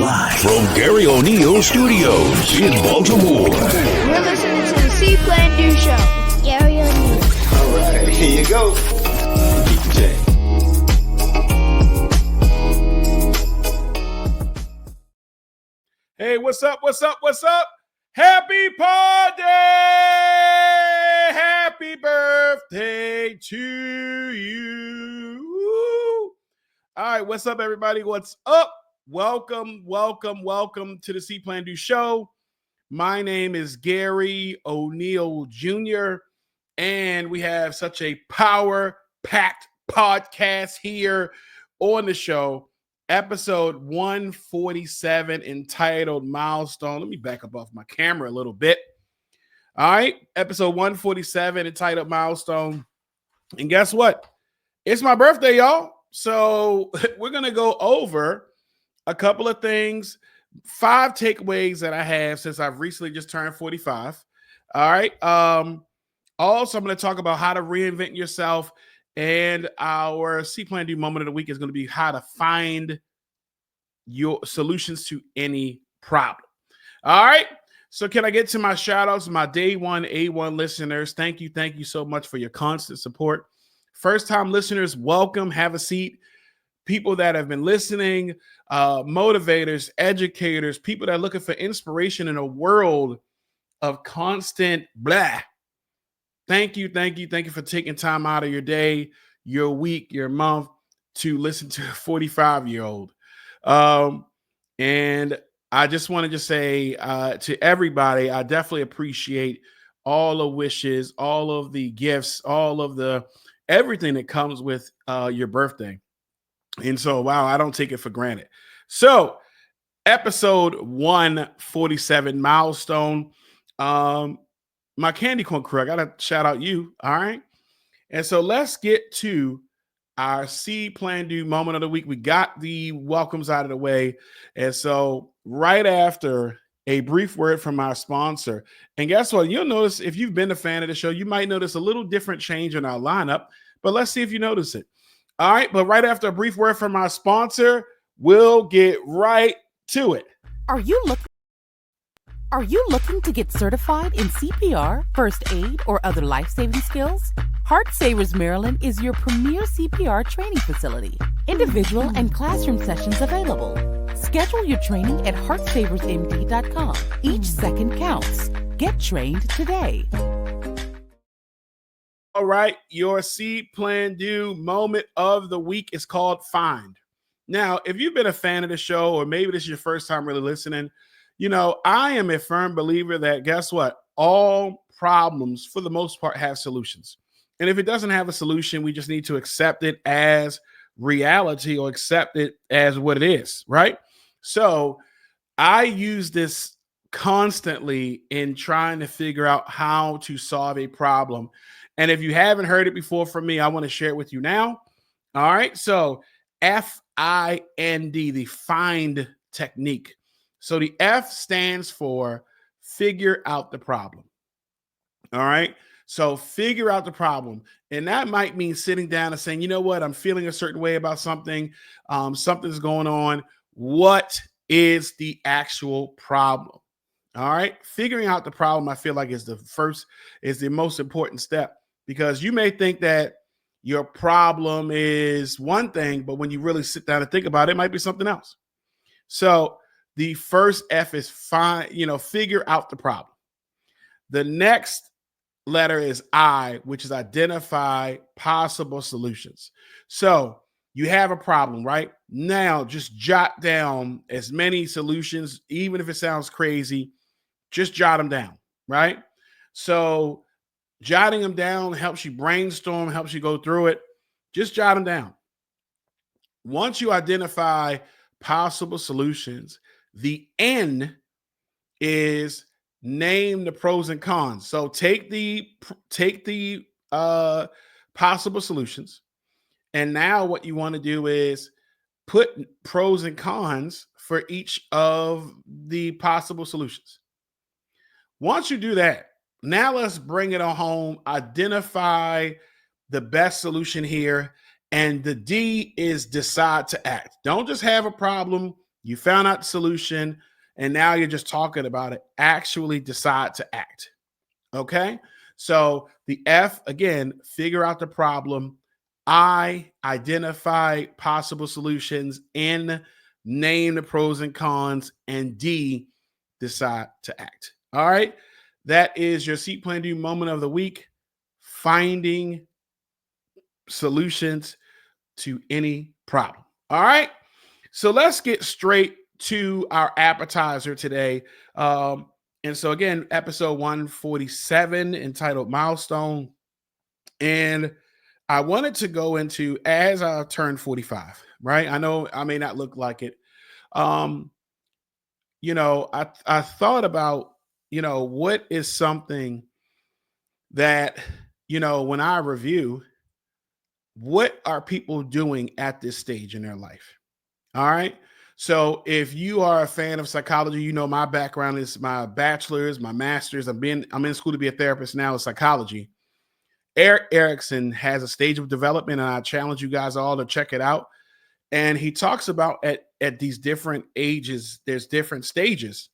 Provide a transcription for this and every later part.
Live from Garry O'Neill Studios in Baltimore. You're listening to the See.Plan.Do Show. Garry O'Neill. All right, here you go. Keep the change. Hey, what's up? What's up? What's up? Happy party! Happy birthday to you. Woo. All right, what's up, everybody? What's up? Welcome to the See.Plan.Do Show. My name is Garry O'Neill Jr., and we have such a power-packed podcast here on the show. Episode 147 entitled Milestone. Let me back up off my camera a little bit. All right, episode 147 entitled Milestone. And guess what? It's my birthday, y'all. So we're going to go over a couple of things, 5 takeaways that I have since I've recently just turned 45. All right. Also, I'm going to talk about how to reinvent yourself. And our See.Plan.Do moment of the week is going to be how to find your solutions to any problem. All right. So can I get to my shout outs, my day one A1 listeners? Thank you so much for your constant support. First time listeners, welcome. Have a seat. People that have been listening, motivators, educators, people that are looking for inspiration in a world of constant blah. Thank you for taking time out of your day, your week, your month to listen to a 45-year-old. And I just wanted to say to everybody, I definitely appreciate all the wishes, all of the gifts, all of the everything that comes with your birthday. And so, wow, I don't take it for granted. So, episode 147, Milestone. My candy corn crew, I gotta shout out you. All right. And so let's get to our See.Plan.Do moment of the week. We got the welcomes out of the way. And so right after a brief word from our sponsor, and guess what? You'll notice if you've been a fan of the show, you might notice a little different change in our lineup, but let's see if you notice it. All right. But right after a brief word from our sponsor, we'll get right to it. Are you looking to get certified in CPR, first aid, or other life-saving skills? Heart Savers Maryland is your premier CPR training facility. Individual and classroom sessions available. Schedule your training at heartsaversmd.com. Each second counts. Get trained today. All right, your See.Plan.Do moment of the week is called F.I.N.D. Now, if you've been a fan of the show, or maybe this is your first time really listening, you know, I am a firm believer that, guess what? All problems, for the most part, have solutions. And if it doesn't have a solution, we just need to accept it as reality or accept it as what it is, right? So I use this constantly in trying to figure out how to solve a problem. And if you haven't heard it before from me, I want to share it with you now. All right. So F.I.N.D, the F.I.N.D technique. So the F stands for figure out the problem. All right. So figure out the problem. And that might mean sitting down and saying, you know what, I'm feeling a certain way about something. Something's going on. What is the actual problem? All right. Figuring out the problem, I feel like is the most important step, because you may think that your problem is one thing, but when you really sit down and think about it, it might be something else. So the first F is figure out the problem. The next letter is I, which is identify possible solutions. So you have a problem, right? Now just jot down as many solutions, even if it sounds crazy, just jot them down, right? So jotting them down helps you brainstorm, helps you go through it. Just jot them down. Once you identify possible solutions, the N is name the pros and cons. So take the possible solutions, and now what you want to do is put pros and cons for each of the possible solutions. Once you do that, now let's bring it on home. Identify the best solution here, and the D is decide to act. Don't just have a problem You found out the solution, and now you're just talking about it. Actually decide to act. Okay. So the F, again, figure out the problem. I, identify possible solutions. N, name the pros and cons. And D, decide to act. All right. That is your See.Plan.Do moment of the week. Finding solutions to any problem. All right. So let's get straight to our appetizer today. And so, again, episode 147 entitled Milestone. And I wanted to go into as I turned 45, right? I know I may not look like it. Um, I thought about, what is something that, when I review, what are people doing at this stage in their life? All right. So if you are a fan of psychology, my background is my bachelor's, my master's. I'm in school to be a therapist now in psychology. Eric Erickson has a stage of development, and I challenge you guys all to check it out. And he talks about at these different ages, there's different stages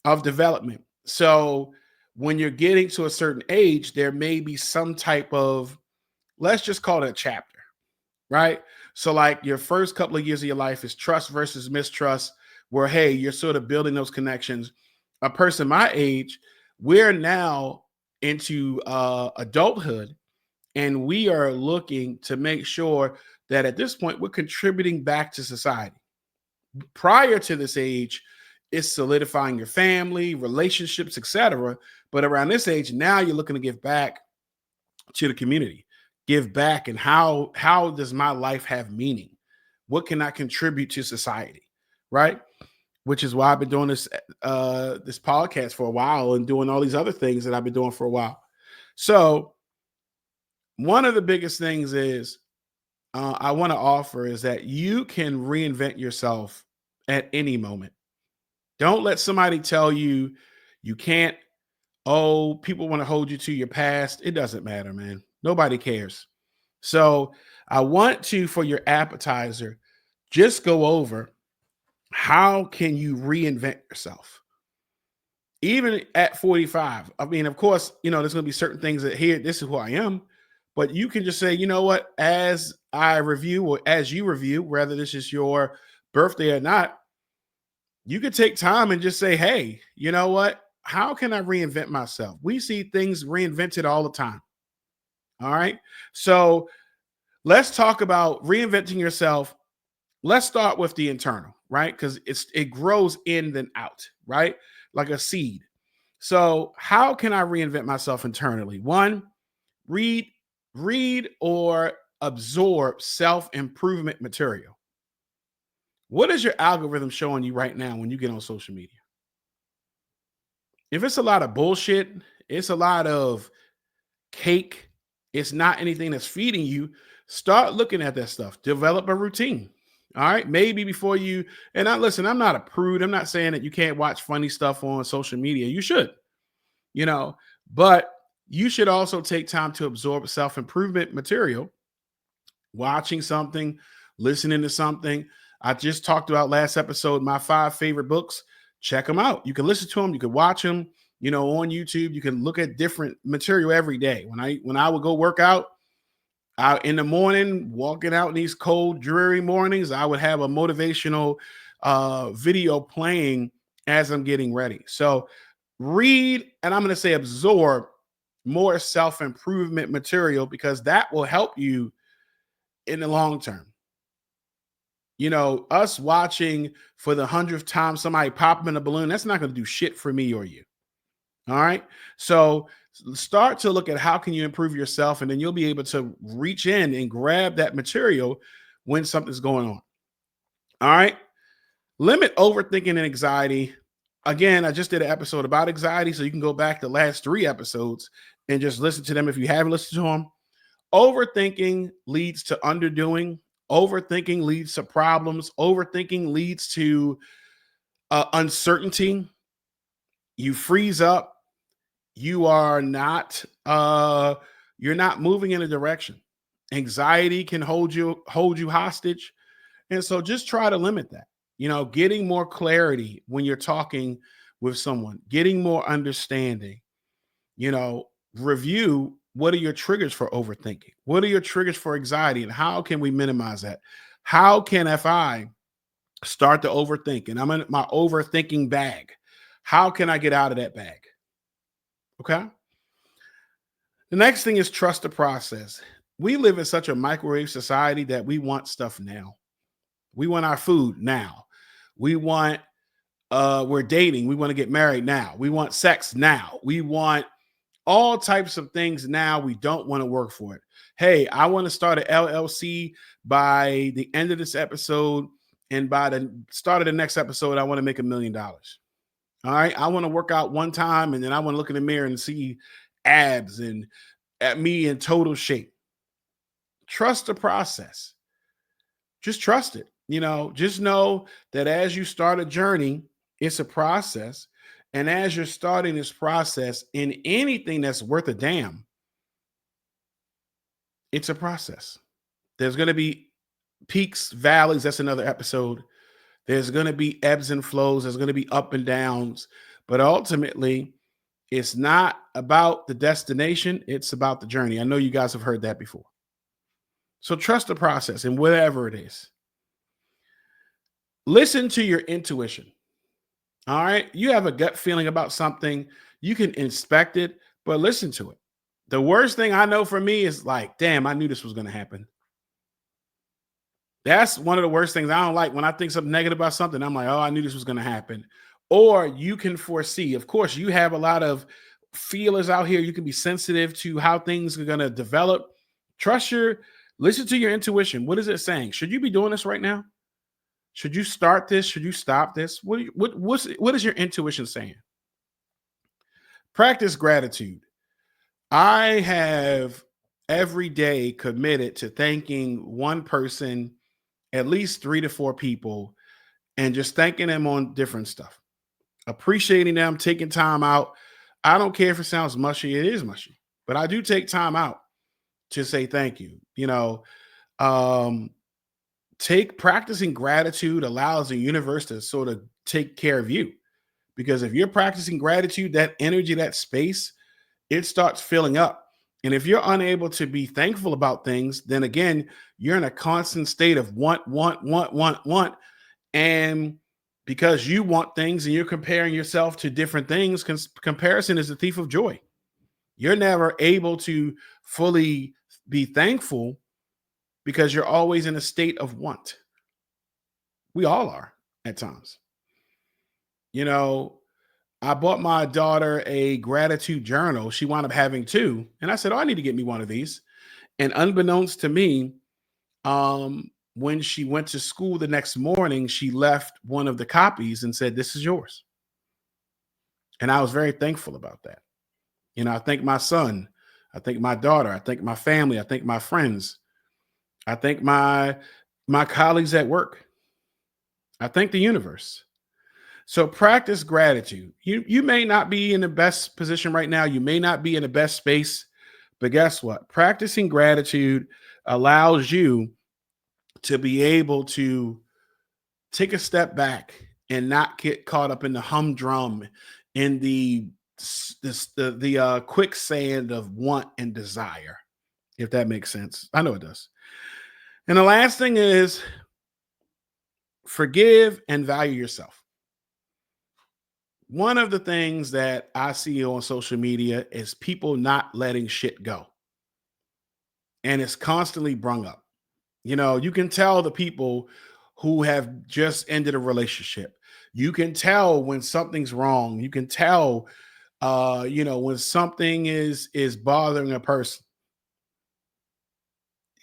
of development. So when you're getting to a certain age, there may be some type of, let's just call it a chapter, right? So like your first couple of years of your life is trust versus mistrust, where, hey, you're sort of building those connections. A person my age, we're now into adulthood, and we are looking to make sure that at this point we're contributing back to society. Prior to this age, it's solidifying your family, relationships, etc. But around this age, now you're looking to give back to the community. Give back, and how does my life have meaning? What can I contribute to society, right? Which is why I've been doing this podcast for a while and doing all these other things that I've been doing for a while. So one of the biggest things is I want to offer is that you can reinvent yourself at any moment. Don't let somebody tell you you can't. Oh, people want to hold you to your past. It doesn't matter, man. Nobody cares. So I want to, for your appetizer, just go over how can you reinvent yourself? Even at 45. I mean, of course, there's going to be certain things that here, this is who I am. But you can just say, you know what, as I review or as you review, whether this is your birthday or not, you could take time and just say, hey, you know what? How can I reinvent myself? We see things reinvented all the time. All right. So let's talk about reinventing yourself. Let's start with the internal, right? Because it grows in then out, right? Like a seed. So how can I reinvent myself internally? One, read or absorb self-improvement material. What is your algorithm showing you right now when you get on social media? If it's a lot of bullshit, it's a lot of cake, it's not anything that's feeding you, start looking at that stuff. Develop a routine. All right. Maybe before you, and I'm not a prude. I'm not saying that you can't watch funny stuff on social media. You should, but you should also take time to absorb self-improvement material, watching something, listening to something. I just talked about last episode, my 5 favorite books. Check them out. You can listen to them. You can watch them, on YouTube. You can look at different material every day. When I would go work out in the morning, walking out in these cold, dreary mornings, I would have a motivational video playing as I'm getting ready. So read, and I'm going to say absorb more self-improvement material, because that will help you in the long term. Us watching for the 100th time somebody popping a balloon, that's not going to do shit for me or you. All right. So start to look at how can you improve yourself, and then you'll be able to reach in and grab that material when something's going on. All right. Limit overthinking and anxiety. Again, I just did an episode about anxiety, so you can go back the last 3 episodes and just listen to them if you haven't listened to them. Overthinking leads to underdoing. Overthinking leads to problems. Overthinking leads to uncertainty. You freeze up. You are not you're not moving in a direction. Anxiety can hold you hostage. And so just try to limit that. Getting more clarity when you're talking with someone, getting more understanding, review what are your triggers for overthinking? What are your triggers for anxiety? And how can we minimize that? How can I start to overthink and I'm in my overthinking bag? How can I get out of that bag? Okay. The next thing is trust the process. We live in such a microwave society that we want stuff now. We want our food now. We want, we're dating. We want to get married now. We want sex now. We want all types of things now. We don't want to work for it. Hey, I want to start an LLC by the end of this episode. And by the start of the next episode, I want to make $1 million. All right. I want to work out one time and then I want to look in the mirror and see abs and at me in total shape. Trust the process. Just trust it. Just know that as you start a journey, it's a process. And as you're starting this process in anything that's worth a damn, it's a process. There's going to be peaks, valleys. That's another episode. There's going to be ebbs and flows. There's going to be up and downs. But ultimately, it's not about the destination. It's about the journey. I know you guys have heard that before. So trust the process and whatever it is. Listen to your intuition. All right. You have a gut feeling about something. You can inspect it, but listen to it. The worst thing I know for me is like, damn, I knew this was going to happen. That's one of the worst things I don't like. When I think something negative about something, I'm like, oh, I knew this was going to happen. Or you can foresee. Of course, you have a lot of feelers out here. You can be sensitive to how things are going to develop. Listen to your intuition. What is it saying? Should you be doing this right now? Should you start this? Should you stop this? What is your intuition saying? Practice gratitude. I have every day committed to thanking one person, at least 3 to 4 people, and just thanking them on different stuff. Appreciating them, taking time out. I don't care if it sounds mushy. It is mushy. But I do take time out to say thank you. Practicing gratitude allows the universe to sort of take care of you. Because if you're practicing gratitude, that energy, that space, it starts filling up. And if you're unable to be thankful about things, then again, you're in a constant state of want. And because you want things and you're comparing yourself to different things, comparison is the thief of joy. You're never able to fully be thankful because you're always in a state of want. We all are at times. I bought my daughter a gratitude journal. She wound up having 2. And I said, I need to get me one of these. And unbeknownst to me, when she went to school the next morning, she left one of the copies and said, this is yours. And I was very thankful about that. I thank my son. I thank my daughter. I thank my family. I thank my friends. I thank my colleagues at work. I thank the universe. So practice gratitude. You may not be in the best position right now. You may not be in the best space, but guess what? Practicing gratitude allows you to be able to take a step back and not get caught up in the humdrum, in the quicksand of want and desire, if that makes sense. I know it does. And the last thing is forgive and value yourself. One of the things that I see on social media is people not letting shit go. And it's constantly brung up. You can tell the people who have just ended a relationship. You can tell when something's wrong. You can tell, when something is bothering a person.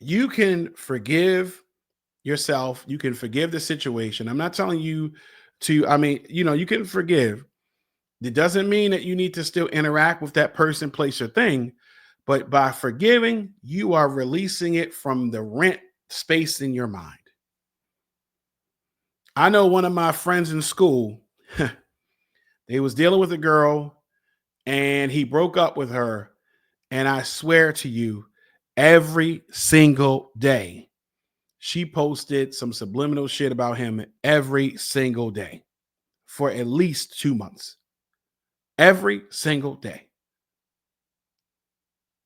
You can forgive yourself. You can forgive the situation. I'm not telling you to, you can forgive. It doesn't mean that you need to still interact with that person, place, or thing. But by forgiving, you are releasing it from the rent space in your mind. I know one of my friends in school, they was dealing with a girl and he broke up with her. And I swear to you, every single day, she posted some subliminal shit about him every single day for at least 2 months. Every single day.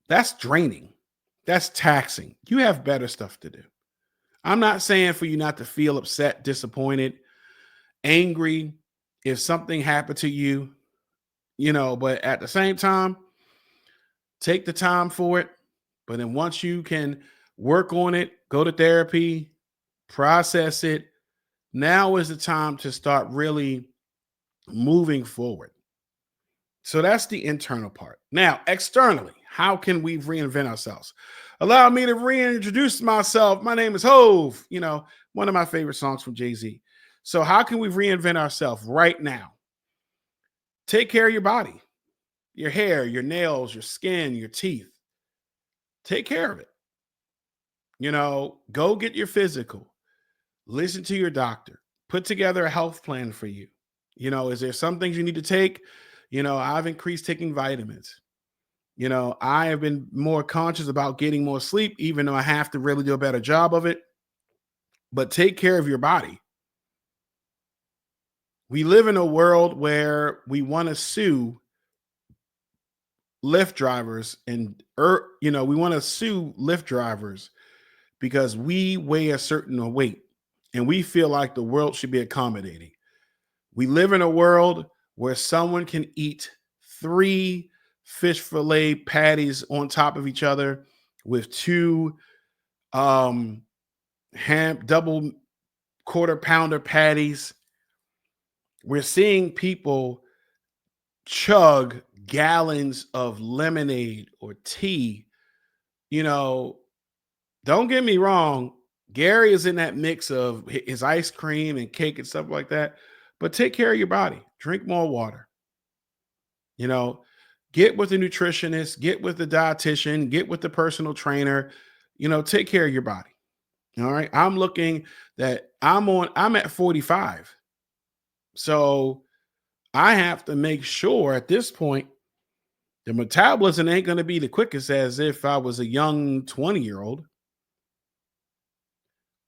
That's draining. That's taxing. You have better stuff to do. I'm not saying for you not to feel upset, disappointed, angry if something happened to you, but at the same time, take the time for it. But then once you can work on it, go to therapy, process it, now is the time to start really moving forward. So that's the internal part. Now, externally, how can we reinvent ourselves? Allow me to reintroduce myself. My name is Hove, one of my favorite songs from Jay-Z. So how can we reinvent ourselves right now? Take care of your body, your hair, your nails, your skin, your teeth. Take care of it. Go get your physical. Listen to your doctor. Put together a health plan for you. Is there some things you need to take? I've increased taking vitamins. I have been more conscious about getting more sleep, even though I have to really do a better job of it. But take care of your body. We live in a world where we want to sue Lyft drivers and, we want to sue Lyft drivers because we weigh a certain weight and we feel like the world should be accommodating. We live in a world where someone can eat 3 fish fillet patties on top of each other with 2 ham double quarter pounder patties. We're seeing people chug gallons of lemonade or tea. Don't get me wrong. Garry is in that mix of his ice cream and cake and stuff like that. But take care of your body. Drink more water. Get with the nutritionist, get with the dietitian, get with the personal trainer. Take care of your body. All right. I'm looking that I'm at 45. So I have to make sure at this point, the metabolism ain't going to be the quickest as if I was a young 20-year-old.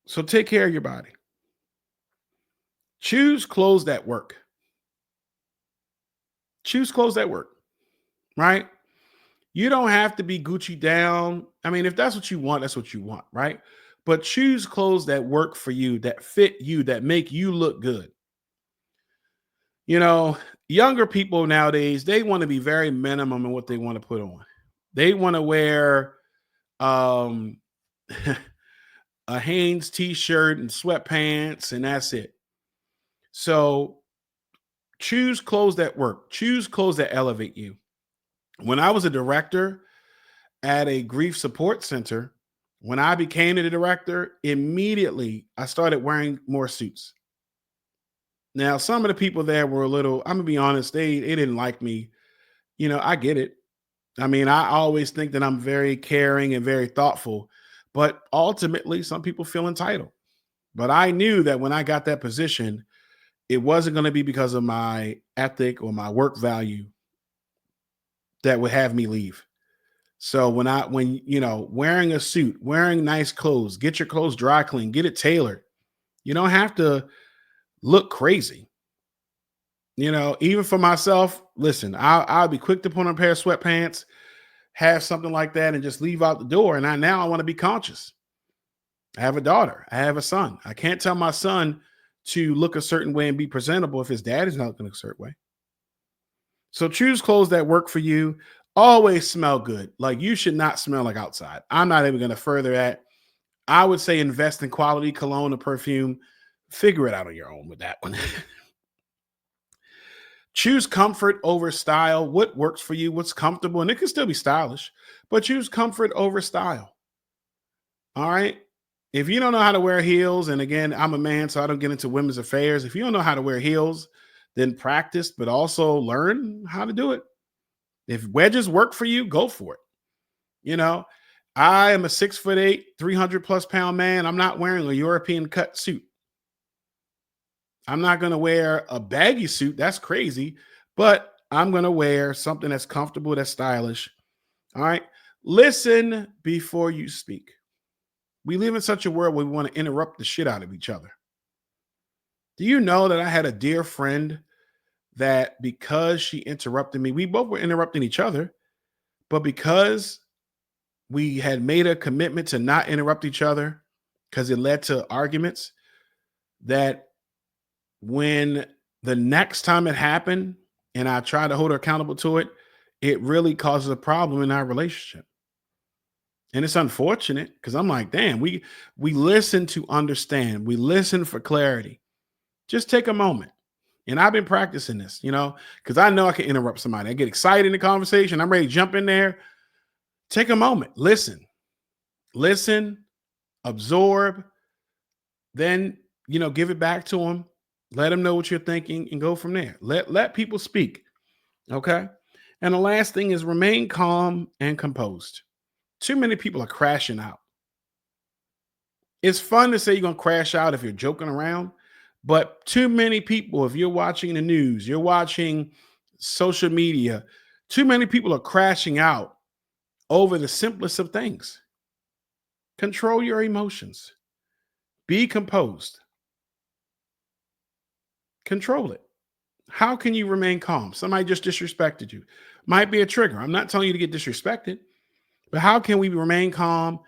So take care of your body. Choose clothes that work. Choose clothes that work, right? You don't have to be Gucci down. I mean, if that's what you want, that's what you want, right? But choose clothes that work for you, that fit you, that make you look good. Younger people nowadays, they want to be very minimum in what they want to put on. They want to wear a Hanes t-shirt and sweatpants, and that's it. So choose clothes that work. Choose clothes that elevate you. When I was a director at a grief support center, when I became the director, immediately I started wearing more suits. Now, some of the people there were I'm going to be honest, they didn't like me. I get it. I mean, I always think that I'm very caring and very thoughtful, but ultimately some people feel entitled. But I knew that when I got that position, it wasn't going to be because of my ethic or my work value that would have me leave. So when wearing a suit, wearing nice clothes, get your clothes dry clean, get it tailored. You don't have to look crazy. Even for myself, listen, I'll be quick to put on a pair of sweatpants, have something like that, and just leave out the door. And I want to be conscious. I have a daughter. I have a son. I can't tell my son to look a certain way and be presentable if his dad is not looking a certain way. So choose clothes that work for you. Always smell good. Like, you should not smell like outside. I'm not even going to further that. I would say invest in quality cologne or perfume. Figure it out on your own with that one. Choose comfort over style. What works for you? What's comfortable? And it can still be stylish, but choose comfort over style. All right. If you don't know how to wear heels, and again, I'm a man, so I don't get into women's affairs. If you don't know how to wear heels, then practice, but also learn how to do it. If wedges work for you, go for it. I am a 6'8", 300+ man. I'm not wearing a European cut suit. I'm not going to wear a baggy suit. That's crazy. But I'm going to wear something that's comfortable, that's stylish. All right. Listen before you speak. We live in such a world where we want to interrupt the shit out of each other. Do you know that I had a dear friend that because she interrupted me, we both were interrupting each other, but because we had made a commitment to not interrupt each other because it led to arguments, that when the next time it happened and I tried to hold her accountable to it, it really causes a problem in our relationship. And it's unfortunate because I'm like, damn, we listen to understand. We listen for clarity. Just take a moment. And I've been practicing this, because I know I can interrupt somebody. I get excited in the conversation. I'm ready to jump in there. Take a moment. Listen, absorb, then, give it back to them. Let them know what you're thinking and go from there. Let people speak. Okay. And the last thing is remain calm and composed. Too many people are crashing out. It's fun to say you're going to crash out if you're joking around, but too many people, if you're watching the news, you're watching social media, too many people are crashing out over the simplest of things. Control your emotions. Be composed. Control it. How can you remain calm? Somebody just disrespected you. Might be a trigger. I'm not telling you to get disrespected, but how can we remain calm,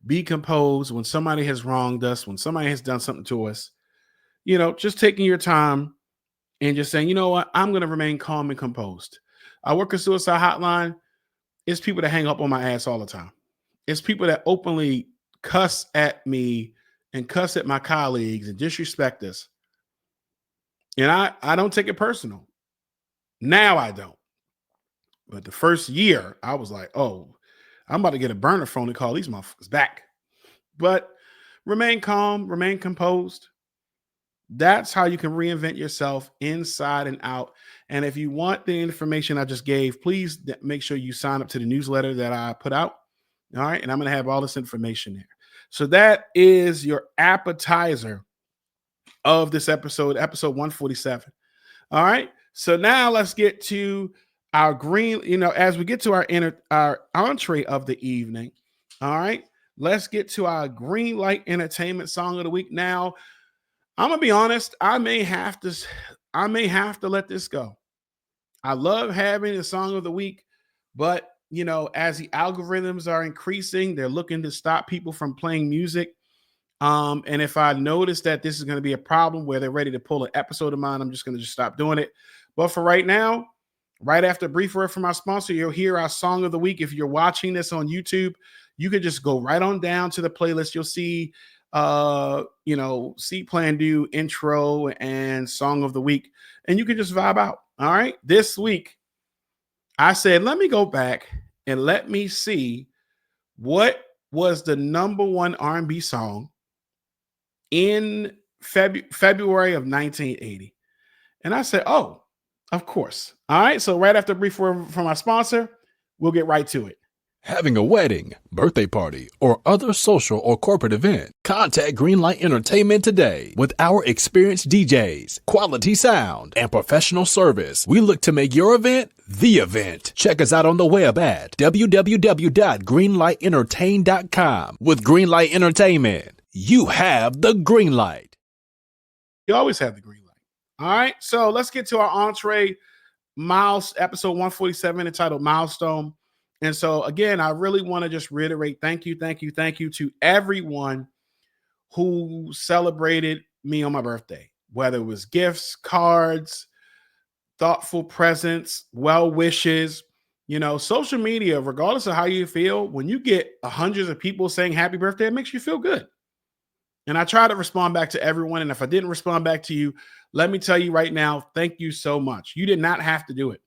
be composed when somebody has wronged us, when somebody has done something to us? Just taking your time and just saying, you know what, I'm going to remain calm and composed. I work a suicide hotline. It's people that hang up on my ass all the time. It's people that openly cuss at me and cuss at my colleagues and disrespect us. And I don't take it personal. Now I don't. But the first year, I was like, oh, I'm about to get a burner phone and call these motherfuckers back. But remain calm, remain composed. That's how you can reinvent yourself inside and out. And if you want the information I just gave, please make sure you sign up to the newsletter that I put out. All right. And I'm going to have all this information there. So that is your appetizer of this episode 147. All right. So now let's get to our green, as we get to our entree of the evening. All right. Let's get to our green light entertainment song of the week. Now, I'm gonna be honest. I may have to let this go. I love having the song of the week, but as the algorithms are increasing, they're looking to stop people from playing music. And if I notice that this is going to be a problem where they're ready to pull an episode of mine, I'm just going to stop doing it. But for right now, right after a brief word from our sponsor, you'll hear our song of the week. If you're watching this on YouTube, you could just go right on down to the playlist. You'll see See.Plan.Do intro and song of the week, and you can just vibe out. All right. This week, I said, let me go back and let me see what was the number one R&B song in February of 1980. And I said, oh, of course. All right. So right after a brief word from our sponsor, we'll get right to it. Having a wedding, birthday party, or other social or corporate event, contact Greenlight Entertainment today. With our experienced DJs, quality sound, and professional service, we look to make your event the event. Check us out on the web at www.greenlightentertain.com. With Greenlight Entertainment, you have the green light. You always have the green light. All right. So let's get to our entree, episode 147, entitled Milestone. And so, again, I really want to just reiterate, thank you to everyone who celebrated me on my birthday, whether it was gifts, cards, thoughtful presents, well wishes, social media, regardless of how you feel, when you get hundreds of people saying happy birthday, it makes you feel good. And I try to respond back to everyone. And if I didn't respond back to you, let me tell you right now, thank you so much. You did not have to do it.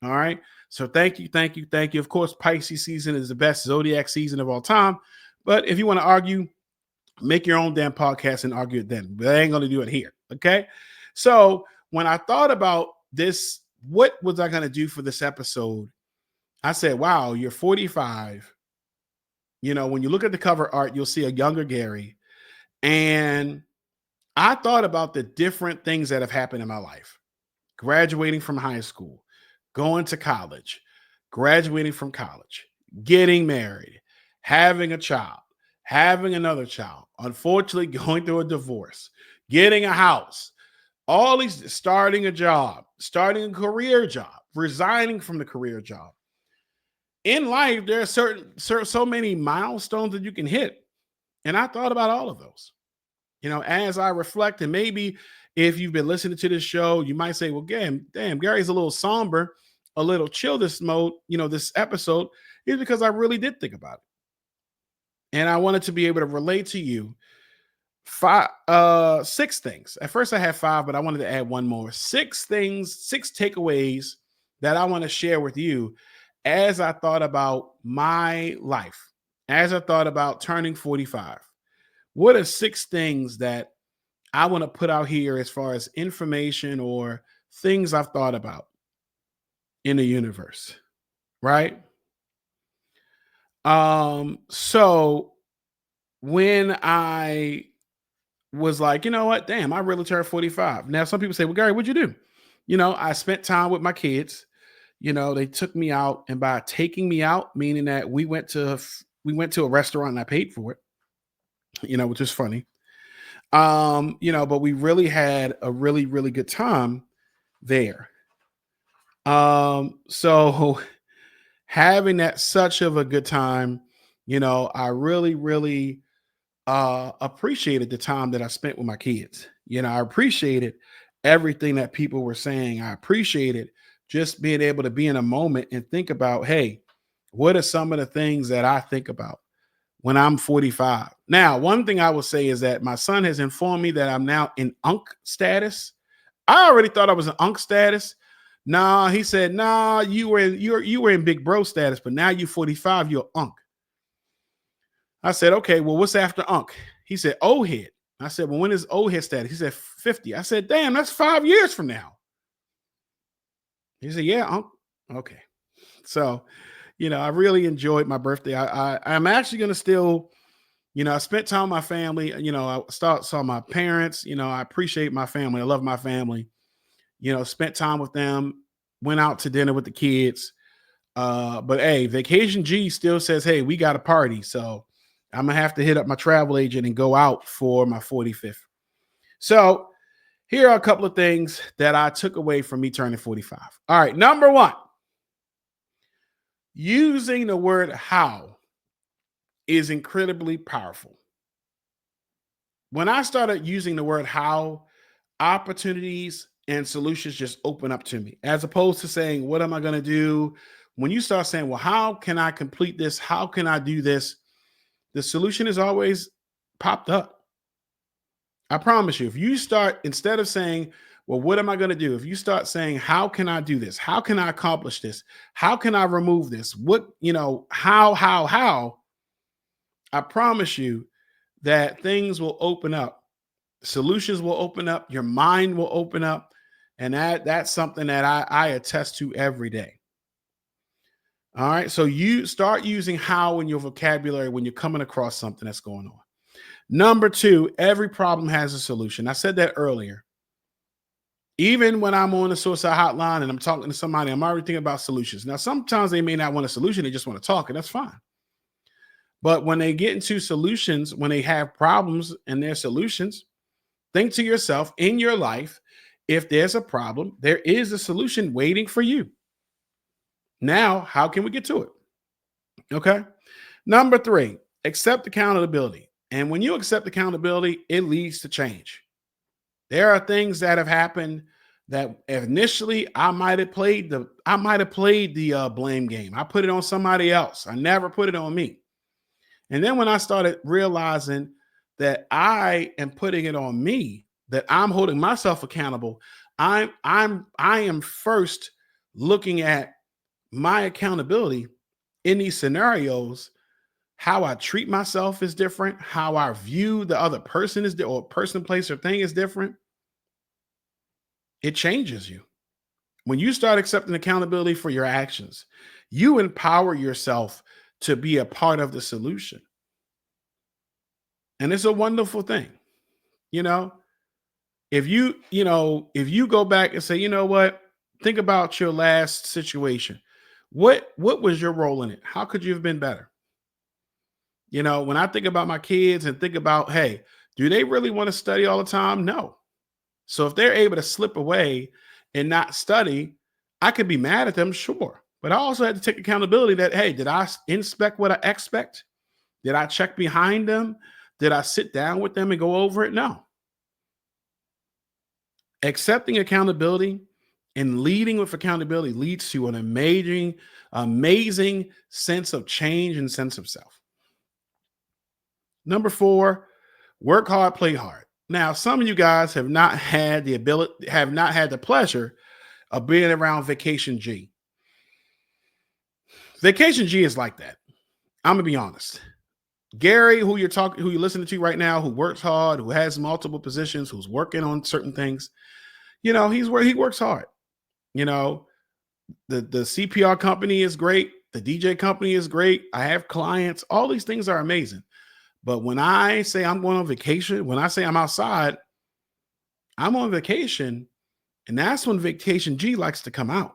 All right. So thank you. Of course, Pisces season is the best zodiac season of all time. But if you want to argue, make your own damn podcast and argue it then. But I ain't going to do it here. Okay. So when I thought about this, what was I going to do for this episode? I said, wow, you're 45. When you look at the cover art, you'll see a younger Garry. And I thought about the different things that have happened in my life. Graduating from high school, going to college, graduating from college, getting married, having a child, having another child, unfortunately going through a divorce, getting a house, all these, starting a job, starting a career job, resigning from the career job. In life, there are so many milestones that you can hit. And I thought about all of those, as I reflect. And maybe if you've been listening to this show, you might say, well, damn, Gary's a little somber, a little chill this mode, this episode is because I really did think about it. And I wanted to be able to relate to you six things. At first I had five, but I wanted to add one more. Six takeaways that I want to share with you as I thought about my life, as I thought about turning 45. What are six things that I want to put out here as far as information or things I've thought about in the universe, right? So when I was like, you know what, damn, I really turned 45. Now, some people say, well, Gary, what'd you do? I spent time with my kids. They took me out, and by taking me out, meaning that we went to a restaurant and I paid for it, which is funny. But we really had a really, really good time there. So having that such of a good time, I really, really appreciated the time that I spent with my kids. I appreciated everything that people were saying. I appreciated just being able to be in a moment and think about, hey, what are some of the things that I think about when I'm 45? Now, one thing I will say is that my son has informed me that I'm now in UNC status. I already thought I was in UNC status. Nah, he said, nah, you were in big bro status, but now you're 45, you're UNC. I said, okay, well, what's after UNC? He said, old head. I said, well, when is old head status? He said, 50. I said, damn, that's 5 years from now. He said, yeah, UNC. Okay. So, I really enjoyed my birthday. I'm actually going to still, I spent time with my family. I saw my parents. I appreciate my family. I love my family. Spent time with them, went out to dinner with the kids. But hey, Vacation G still says, hey, we got a party. So I'm going to have to hit up my travel agent and go out for my 45th. So here are a couple of things that I took away from me turning 45. All right. Number one, using the word how is incredibly powerful. When I started using the word how, opportunities and solutions just open up to me, as opposed to saying, what am I going to do? When you start saying, well, how can I complete this? How can I do this? The solution is always popped up. I promise you, if you start, instead of saying, well, what am I going to do? If you start saying, how can I do this? How can I accomplish this? How can I remove this? What, how, I promise you that things will open up. Solutions will open up. Your mind will open up. And that's something that I attest to every day. All right. So you start using how in your vocabulary when you're coming across something that's going on. Number two, every problem has a solution. I said that earlier. Even when I'm on the suicide hotline and I'm talking to somebody, I'm already thinking about solutions. Now, sometimes they may not want a solution. They just want to talk, and that's fine. But when they get into solutions, when they have problems and their solutions, think to yourself, in your life, if there's a problem, there is a solution waiting for you. Now, how can we get to it? Okay. Number three, accept accountability. And when you accept accountability, it leads to change. There are things that have happened that initially I might have played the blame game. I put it on somebody else. I never put it on me. And then when I started realizing that I am putting it on me, that I'm holding myself accountable, I am first looking at my accountability in these scenarios. How I treat myself is different. How I view the other person is or person, place, or thing is different. It changes you. When you start accepting accountability for your actions, you empower yourself to be a part of the solution. And it's a wonderful thing. If you go back and say, you know what, think about your last situation. What was your role in it? How could you have been better? You know, when I think about my kids and think about, hey, do they really want to study all the time? No. So if they're able to slip away and not study, I could be mad at them, sure. But I also had to take accountability that, hey, did I inspect what I expect? Did I check behind them? Did I sit down with them and go over it? No. Accepting accountability and leading with accountability leads to an amazing sense of change and sense of self. Number 4, work hard, play hard. Now, some of you guys have not had the pleasure of being around Vacation G. Vacation G is like that. I'm gonna be honest. Garry, who you're listening to right now, who works hard, who has multiple positions, who's working on certain things, you know, he works hard. You know, the CPR company is great, the DJ company is great. I have clients, all these things are amazing. But when I say I'm going on vacation, when I say I'm outside, I'm on vacation, and that's when Vacation G likes to come out.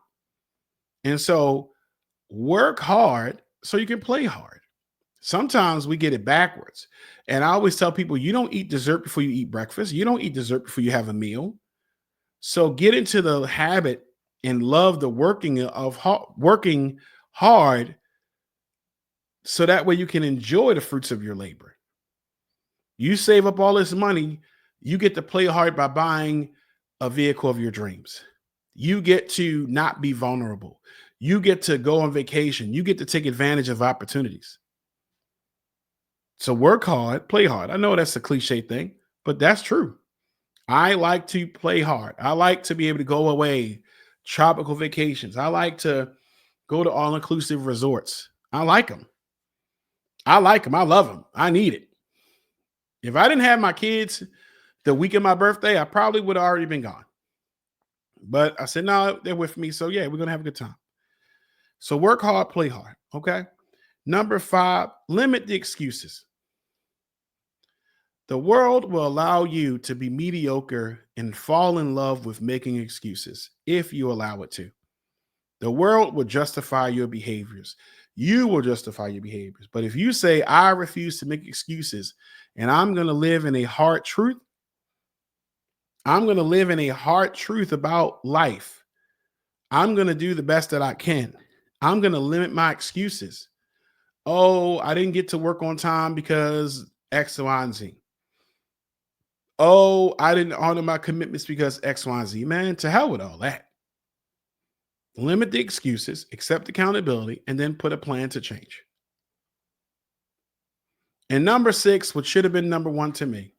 And so work hard so you can play hard. Sometimes we get it backwards. And I always tell people, you don't eat dessert before you eat breakfast. You don't eat dessert before you have a meal. So get into the habit and love the working hard so that way you can enjoy the fruits of your labor. You save up all this money, you get to play hard by buying a vehicle of your dreams. You get to not be vulnerable. You get to go on vacation. You get to take advantage of opportunities. So work hard, play hard. I know that's a cliche thing, but that's true. I like to play hard. I like to be able to go away, tropical vacations. I like to go to all-inclusive resorts. I like them. I love them. I need it. If I didn't have my kids the week of my birthday, I probably would have already been gone. But I said, no, they're with me. So yeah, we're going to have a good time. So work hard, play hard. Okay. Number 5, limit the excuses. The world will allow you to be mediocre and fall in love with making excuses if you allow it to. The world will justify your behaviors. You will justify your behaviors. But if you say, I refuse to make excuses and I'm going to live in a hard truth, I'm going to live in a hard truth about life. I'm going to do the best that I can. I'm going to limit my excuses. Oh, I didn't get to work on time because X, Y, and Z. Oh, I didn't honor my commitments because X, Y, and Z. Man, to hell with all that. Limit the excuses, accept accountability, and then put a plan to change. And number 6, which should have been number 1 to me,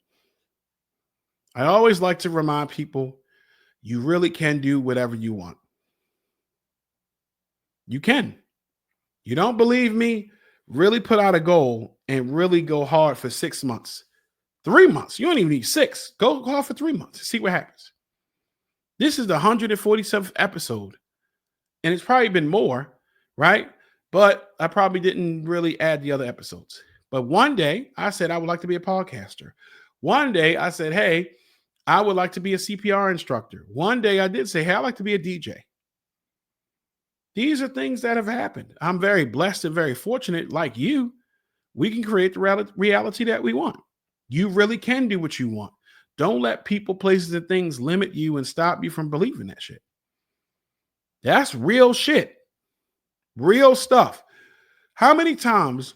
I always like to remind people, you really can do whatever you want. You can. You don't believe me? Really put out a goal and really go hard for 6 months. 3 months. You don't even need 6. Go hard for 3 months. See what happens. This is the 147th episode. And it's probably been more, right? But I probably didn't really add the other episodes. But one day I said I would like to be a podcaster. One day I said, hey, I would like to be a CPR instructor. One day I did say, hey, I'd like to be a DJ. These are things that have happened. I'm very blessed and very fortunate, like you. We can create the reality that we want. You really can do what you want. Don't let people, places, and things limit you and stop you from believing that shit. That's real shit. Real stuff. How many times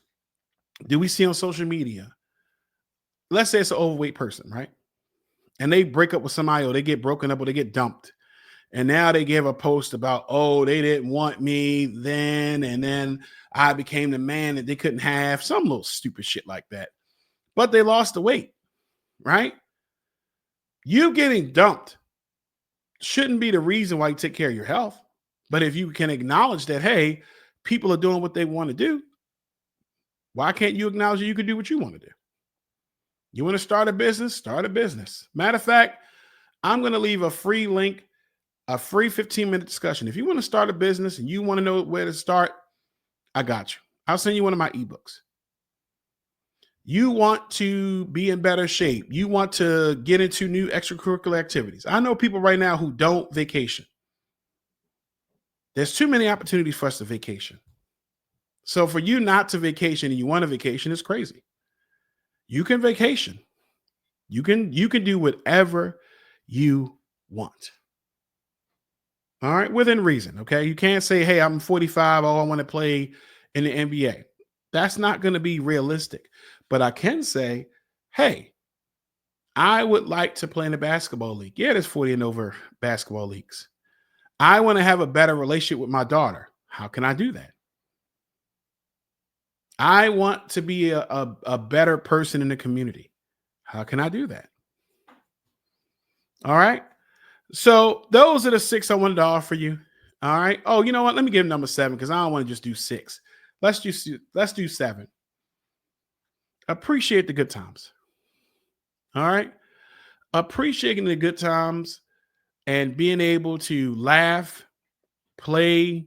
do we see on social media? Let's say it's an overweight person, right? And they break up with somebody, or they get broken up, or they get dumped. And now they give a post about, oh, they didn't want me then. And then I became the man that they couldn't have. Some little stupid shit like that. But they lost the weight, right? You getting dumped shouldn't be the reason why you take care of your health. But if you can acknowledge that, hey, people are doing what they want to do, why can't you acknowledge that you can do what you want to do? You want to start a business? Start a business. Matter of fact, I'm going to leave a free link, a free 15-minute discussion. If you want to start a business and you want to know where to start, I got you. I'll send you one of my ebooks. You want to be in better shape. You want to get into new extracurricular activities. I know people right now who don't vacation. There's too many opportunities for us to vacation. So for you not to vacation and you want a vacation is crazy. You can vacation. You can do whatever you want. All right, within reason. Okay. You can't say, hey, I'm 45. Oh, I want to play in the NBA. That's not going to be realistic. But I can say, hey, I would like to play in a basketball league. Yeah, there's 40 and over basketball leagues. I want to have a better relationship with my daughter. How can I do that? I want to be a better person in the community. How can I do that? All right. So those are the 6 I wanted to offer you. All right. Oh, you know what? Let me give number 7 because I don't want to just do 6. Let's do 7. Appreciate the good times. All right. Appreciating the good times and being able to laugh, play,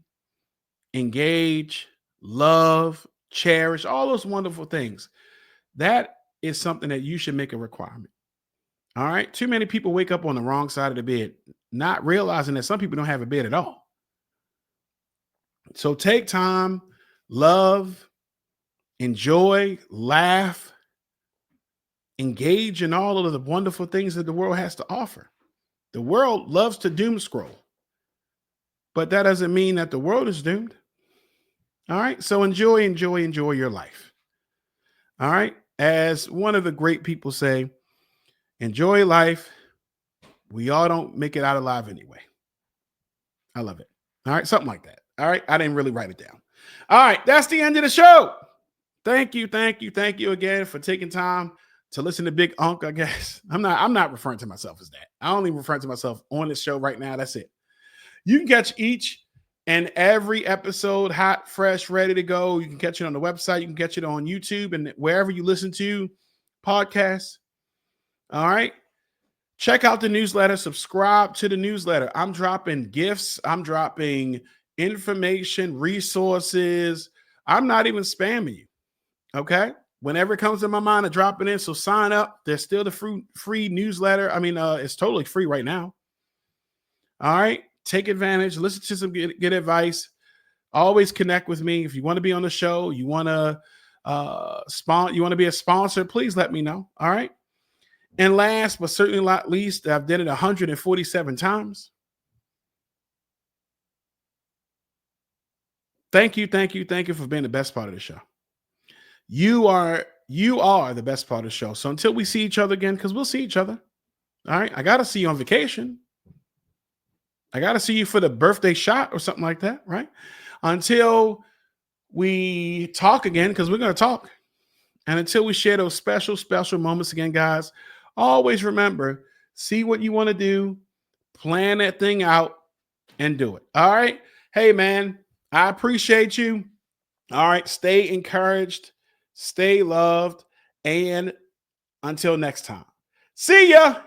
engage, love, cherish, all those wonderful things. That is something that you should make a requirement. All right. Too many people wake up on the wrong side of the bed, not realizing that some people don't have a bed at all. So take time, love, enjoy, laugh, engage in all of the wonderful things that the world has to offer. The world loves to doom scroll, but that doesn't mean that the world is doomed. All right. So enjoy your life. All right. As one of the great people say, enjoy life. We all don't make it out alive anyway. I love it. All right. Something like that. All right. I didn't really write it down. All right. That's the end of the show. Thank you again for taking time to listen to Big Unc, I guess. I'm not referring to myself as that. I only refer to myself on this show right now. That's it. You can catch each and every episode hot, fresh, ready to go. You can catch it on the website. You can catch it on YouTube and wherever you listen to podcasts. All right. Check out the newsletter. Subscribe to the newsletter. I'm dropping gifts. I'm dropping information, resources. I'm not even spamming you. Okay. Whenever it comes to my mind, I drop it in. So sign up. There's still the free newsletter. I mean, it's totally free right now. All right. Take advantage. Listen to some good advice. Always connect with me. If you want to be on the show, you want to you want to be a sponsor, please let me know. All right. And last but certainly not least, I've done it 147 times. Thank you for being the best part of the show. You are the best part of the show. So until we see each other again, because we'll see each other. All right. I got to see you on vacation. I got to see you for the birthday shot or something like that, right? Until we talk again, because we're going to talk. And until we share those special moments again, guys, always remember, see what you want to do, plan that thing out, and do it. All right? Hey, man, I appreciate you. All right. Stay encouraged, stay loved, and until next time. See ya.